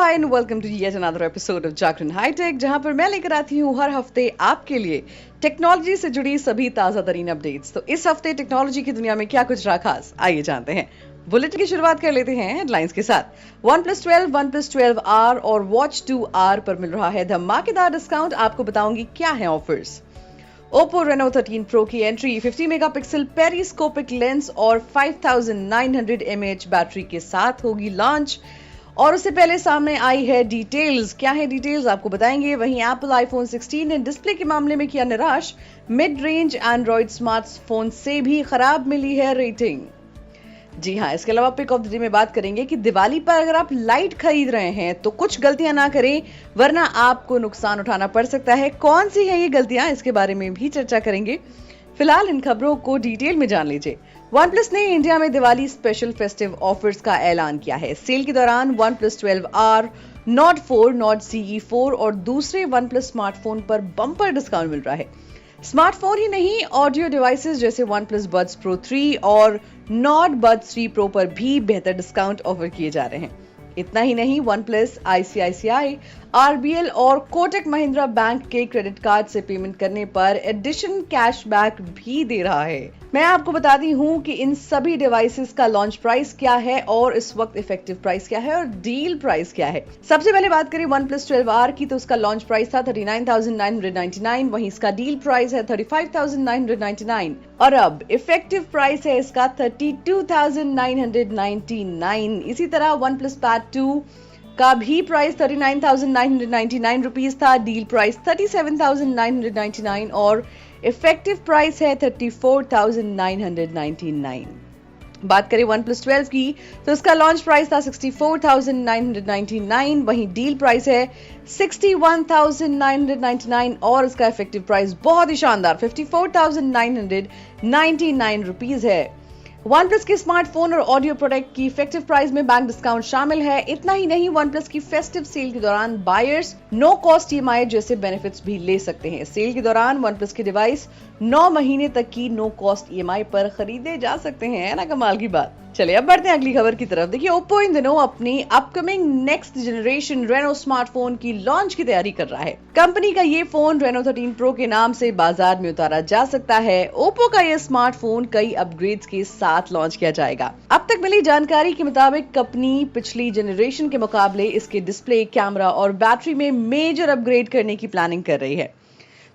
Hi and welcome to yet another episode of Jagran hi tech, जहां पर मैं लेकर आती हूं हर हफ्ते आपके लिए टेक्नोलॉजी से जुड़ी सभी ताजा तरीन अपडेट्स। तो इस हफ्ते टेक्नोलॉजी की दुनिया में क्या कुछ रहा खास, आइए जानते हैं। बुलेटिन की शुरुआत कर लेते हैं हेडलाइंस के साथ। OnePlus 12 R और Watch 2R पर मिल रहा है धमाकेदार डिस्काउंट। आपको बताऊंगी क्या है ऑफर्स। Oppo Reno 13 Pro की एंट्री 50 मेगापिक्सल पेरिस्कोपिक लेंस और 5900 mAh बैटरी के साथ होगी लॉन्च। और उससे पहले सामने आई है डिटेल्स। क्या है डिटेल्स आपको बताएंगे। वहीं एप्पल आईफोन 16 ने डिस्प्ले के मामले में किया निराश। मिड रेंज एंड्रॉइड स्मार्टफोन से भी खराब मिली है रेटिंग। जी हाँ, इसके अलावा पिक ऑफ द डे में बात करेंगे कि दिवाली पर अगर आप लाइट खरीद रहे हैं तो कुछ गलतियां ना करें, वरना आपको नुकसान उठाना पड़ सकता है। कौन सी है ये गलतियां, इसके बारे में भी चर्चा करेंगे। फिलहाल इन खबरों को डिटेल में जान लीजिए। OnePlus ने इंडिया में दिवाली स्पेशल फेस्टिव ऑफर्स का ऐलान किया है। सेल के दौरान OnePlus 12R, Nord 4, Nord CE4 और दूसरे OnePlus स्मार्टफोन पर बम्पर डिस्काउंट मिल रहा है। स्मार्टफोन ही नहीं, ऑडियो डिवाइसेस जैसे OnePlus Buds Pro 3 और Nord Buds 3 Pro पर भी बेहतर डिस्काउंट ऑफर किए जा रहे हैं। इतना ही नहीं, OnePlus ICICI, RBL और कोटक महिंद्रा बैंक के क्रेडिट कार्ड से पेमेंट करने पर एडिशन कैशबैक भी दे रहा है। मैं आपको बताती हूँ कि इन सभी डिवाइसेस का लॉन्च प्राइस क्या है और इस वक्त इफेक्टिव प्राइस क्या है और डील प्राइस क्या है। सबसे पहले बात करें OnePlus 12R की, तो उसका लॉन्च प्राइस था 39,999, वहीं इसका डील प्राइस है 35,999 और अब इफेक्टिव प्राइस है इसका 32,999। इसी तरह OnePlus Pad 2 का भी प्राइस 39,999 रुपीज था, डील प्राइस 37,999 और इफेक्टिव प्राइस है 34,999। बात करें OnePlus 12 की, तो इसका लॉन्च प्राइस था 64,999, वहीं डील प्राइस है 61,999 और इसका इफेक्टिव प्राइस बहुत ही शानदार 54,999 रुपीज है। OnePlus के स्मार्टफोन और ऑडियो प्रोडक्ट की इफेक्टिव प्राइस में बैंक डिस्काउंट शामिल है। इतना ही नहीं, OnePlus की फेस्टिव सेल के दौरान बायर्स नो कॉस्ट EMI जैसे बेनिफिट्स भी ले सकते हैं। सेल के दौरान OnePlus के डिवाइस 9 महीने तक की नो कॉस्ट EMI पर खरीदे जा सकते हैं। है ना कमाल की बात। चलिए अब बढ़ते हैं अगली खबर की तरफ। देखिए, Oppo इन दिनों अपनी upcoming next generation Reno smartphone की लॉन्च की तैयारी कर रहा है। कंपनी का ये फोन Reno 13 Pro के नाम से बाजार में उतारा जा सकता है। Oppo का ये स्मार्टफोन कई अपग्रेड्स के साथ लॉन्च किया जाएगा। अब तक मिली जानकारी के मुताबिक कंपनी पिछली जनरेशन के मुकाबले इसके डिस्प्ले, कैमरा और बैटरी में मेजर अपग्रेड करने की प्लानिंग कर रही है।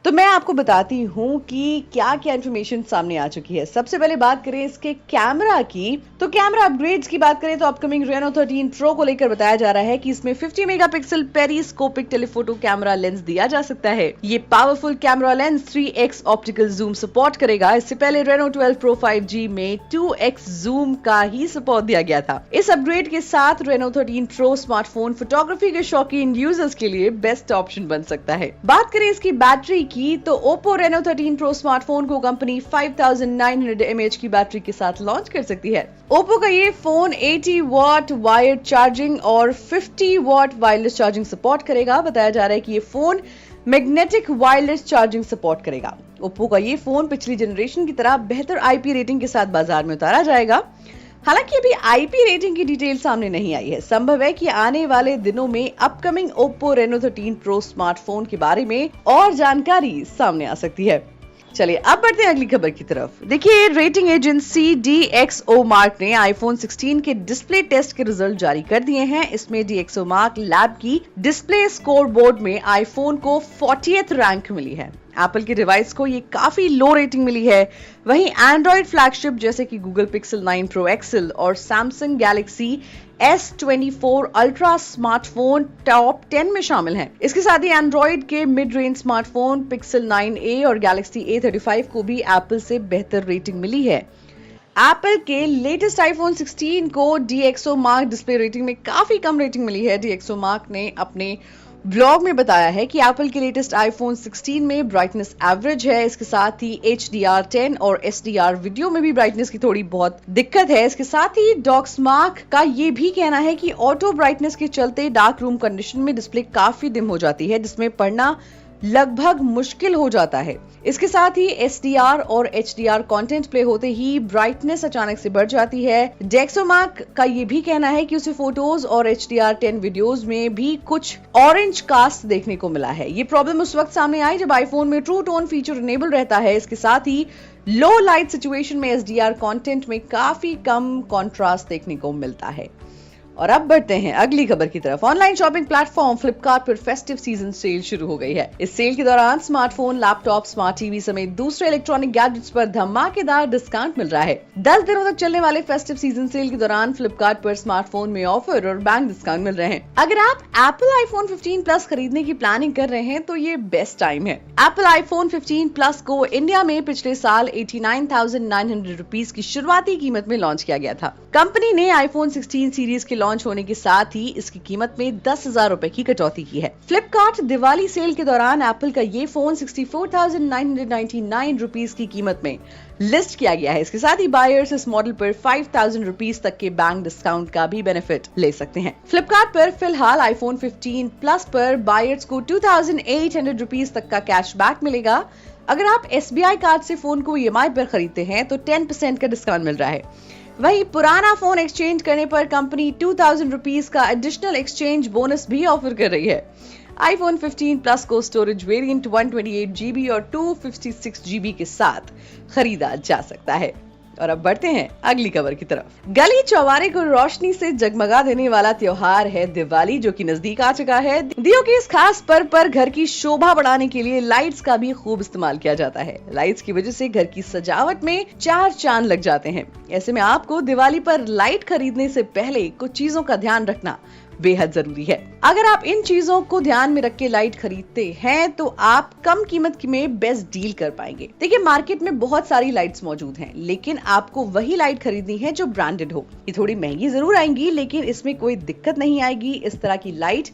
तो मैं आपको बताती हूँ कि क्या क्या इन्फॉर्मेशन सामने आ चुकी है। सबसे पहले बात करें इसके कैमरा की, तो कैमरा अपग्रेड्स की बात करें तो अपकमिंग Reno 13 Pro को लेकर बताया जा रहा है कि इसमें 50 megapixel periscopic telephoto camera lens दिया जा सकता है। ये powerful camera lens 3x optical zoom support करेगा। इससे पहले Reno 12 Pro 5G में 2x जूम का ही सपोर्ट दिया गया था। इस अपग्रेड के साथ Reno 13 Pro स्मार्टफोन फोटोग्राफी के शौकीन यूजर्स के लिए बेस्ट ऑप्शन बन सकता है। बात करें इसकी बैटरी की, तो Oppo Reno 13 Pro स्मार्टफोन को कंपनी 5900 mAh की बैटरी के साथ लॉन्च कर सकती है। Oppo का ये फोन 80 वॉट वायर्ड चार्जिंग और 50 वॉट वायरलेस चार्जिंग सपोर्ट करेगा। बताया जा रहा है कि ये phone magnetic wireless charging support करेगा। Oppo का ये फोन पिछली जनरेशन की तरह बेहतर IP रेटिंग के साथ बाजार में उतारा जाएगा। हालांकि अभी IP रेटिंग की डिटेल सामने नहीं आई है। संभव है कि आने वाले दिनों में upcoming Oppo Reno 13 Pro smartphone के बारे में और जानकारी सामने आ सकती है। चलिए अब बढ़ते हैं अगली खबर की तरफ। देखिए, रेटिंग एजेंसी DxOMark ने iPhone 16 के डिस्प्ले टेस्ट के रिजल्ट जारी कर दिए हैं। इसमें DxOMark लैब की डिस्प्ले स्कोर बोर्ड में iPhone को 40th रैंक मिली है। एप्पल के डिवाइस को ये काफी लो रेटिंग मिली है। वहीं एंड्रॉइड फ्लैगशिप जैसे कि Google Pixel 9 Pro XL और Samsung Galaxy S24 Ultra smartphone top 10 में शामिल हैं। इसके साथ ही एंड्रॉइड के mid range smartphone Pixel 9a और Galaxy A35 को भी एप्पल से बेहतर रेटिंग मिली है। एप्पल के लेटेस्ट iPhone 16 को DxOMark डिस्प्ले रेटिंग में काफी कम रेटिंग मिली है। DxOMark ने अपने ब्लॉग में बताया है कि एप्पल के लेटेस्ट iPhone 16 में ब्राइटनेस एवरेज है। इसके साथ ही HDR10 और SDR वीडियो में भी ब्राइटनेस की थोड़ी बहुत दिक्कत है। इसके साथ ही DxOMark का ये भी कहना है कि ऑटो ब्राइटनेस के चलते डार्क रूम कंडीशन में डिस्प्ले काफी डिम हो जाती है, जिसमें पढ़ना लगभग मुश्किल हो जाता है। इसके साथ ही SDR और HDR कंटेंट प्ले होते ही ब्राइटनेस अचानक से बढ़ जाती है। डेक्सोमार्क का ये भी कहना है कि उसे फोटोज और HDR10 वीडियोस में भी कुछ ऑरेंज कास्ट देखने को मिला है। ये प्रॉब्लम उस वक्त सामने आई जब आईफोन में ट्रू टोन फीचर इनेबल रहता है। इसके साथ ही लो लाइट सिचुएशन में SDR कंटेंट में काफी कम कॉन्ट्रास्ट देखने को मिलता है। और अब बढ़ते हैं अगली खबर की तरफ। ऑनलाइन शॉपिंग प्लेटफॉर्म फ्लिपकार्ट पर फेस्टिव सीजन सेल शुरू हो गई है। इस सेल के दौरान स्मार्टफोन, लैपटॉप, स्मार्ट टीवी समेत दूसरे इलेक्ट्रॉनिक गैजेट्स पर धमाकेदार डिस्काउंट मिल रहा है। 10 दिनों तक चलने वाले फेस्टिव सीजन सेल के दौरान फ्लिपकार्ट पर स्मार्टफोन में ऑफर और बैंक डिस्काउंट मिल रहे हैं। अगर आप एप्पल आईफोन 15 प्लस खरीदने की प्लानिंग कर रहे हैं तो ये बेस्ट टाइम है। एप्पल आईफोन 15 प्लस को इंडिया में पिछले साल 89,900 रुपीज की शुरुआती कीमत में लॉन्च किया गया था। कंपनी ने आईफोन 16 सीरीज के लॉन्च होने के साथ ही इसकी कीमत में 10,000 रुपए की कटौती की है। फ्लिपकार्ट दिवाली सेल के दौरान एप्पल का ये फोन 64,999 रुपीज की कीमत में लिस्ट किया गया है। इसके साथ ही बायर्स इस मॉडल पर 5,000 रुपीज तक के बैंक डिस्काउंट का भी बेनिफिट ले सकते हैं। फ्लिपकार्ट पर फिलहाल आईफोन 15 प्लस पर बायर्स को 2,800 रुपीज तक का कैशबैक मिलेगा। अगर आप SBI कार्ड से फोन को EMI पर खरीदते हैं तो 10% का डिस्काउंट मिल रहा है। वहीं पुराना फोन एक्सचेंज करने पर कंपनी 2,000 रुपीज का एडिशनल एक्सचेंज बोनस भी ऑफर कर रही है। आईफोन 15 प्लस को स्टोरेज वेरिएंट 128 GB और 256 GB के साथ खरीदा जा सकता है। और अब बढ़ते हैं अगली खबर की तरफ। गली चौबारे को रोशनी से जगमगा देने वाला त्योहार है दिवाली, जो कि नजदीक आ चुका है। दियों के इस खास पर्व पर घर की शोभा बढ़ाने के लिए लाइट्स का भी खूब इस्तेमाल किया जाता है। लाइट्स की वजह से घर की सजावट में 4 चांद लग जाते हैं। ऐसे में आपको दिवाली पर लाइट खरीदने से पहले कुछ चीजों का ध्यान रखना बेहद जरूरी है। अगर आप इन चीजों को ध्यान में रख के लाइट खरीदते हैं तो आप कम कीमत में बेस्ट डील कर पाएंगे। देखिए, मार्केट में बहुत सारी लाइट्स मौजूद हैं, लेकिन आपको वही लाइट खरीदनी है जो ब्रांडेड हो। ये थोड़ी महंगी जरूर आएंगी, लेकिन इसमें कोई दिक्कत नहीं आएगी। इस तरह की लाइट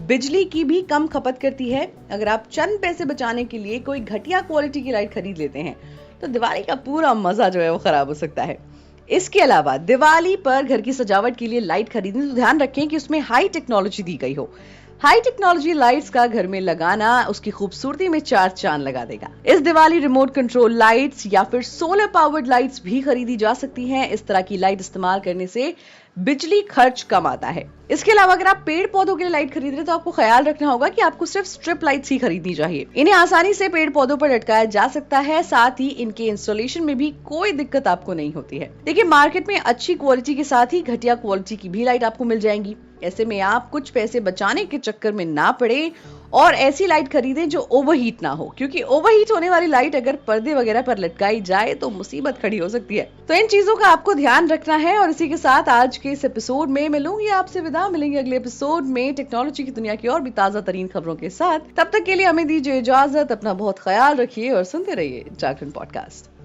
बिजली की भी कम खपत करती है। अगर आप चंद पैसे बचाने के लिए कोई घटिया क्वालिटी की लाइट खरीद लेते हैं तो दिवाली का पूरा मजा जो है वो खराब हो सकता है। इसके अलावा दिवाली पर घर की सजावट के लिए लाइट खरीदने तो ध्यान रखें कि उसमें हाई टेक्नोलॉजी दी गई हो। हाई टेक्नोलॉजी लाइट्स का घर में लगाना उसकी खूबसूरती में 4 चांद लगा देगा। इस दिवाली रिमोट कंट्रोल लाइट्स या फिर सोलर पावर्ड लाइट्स भी खरीदी जा सकती हैं। इस तरह की लाइट इस्तेमाल करने से बिजली खर्च कम आता है। इसके अलावा अगर आप पेड़ पौधों के लिए लाइट खरीद रहे हैं तो आपको ख्याल रखना होगा कि आपको सिर्फ स्ट्रिप लाइट्स ही खरीदनी चाहिए। इन्हें आसानी से पेड़ पौधों पर लटकाया जा सकता है। साथ ही इनके इंस्टॉलेशन में भी कोई दिक्कत आपको नहीं होती है। देखिए, मार्केट में अच्छी क्वालिटी के साथ ही घटिया क्वालिटी की भी लाइट आपको मिल जाएंगी। ऐसे में आप कुछ पैसे बचाने के चक्कर में ना पड़े और ऐसी लाइट खरीदें जो ओवरहीट ना हो, क्योंकि ओवरहीट होने वाली लाइट अगर पर्दे वगैरह पर लटकाई जाए तो मुसीबत खड़ी हो सकती है। तो इन चीजों का आपको ध्यान रखना है। और इसी के साथ आज के इस एपिसोड में मिलूंगी आपसे विदा। मिलेंगे अगले एपिसोड में टेक्नोलॉजी की दुनिया की और भी ताजा तरीन खबरों के साथ। तब तक के लिए हमें दीजिए इजाजत। अपना बहुत ख्याल रखिए और सुनते रहिए जागरण पॉडकास्ट।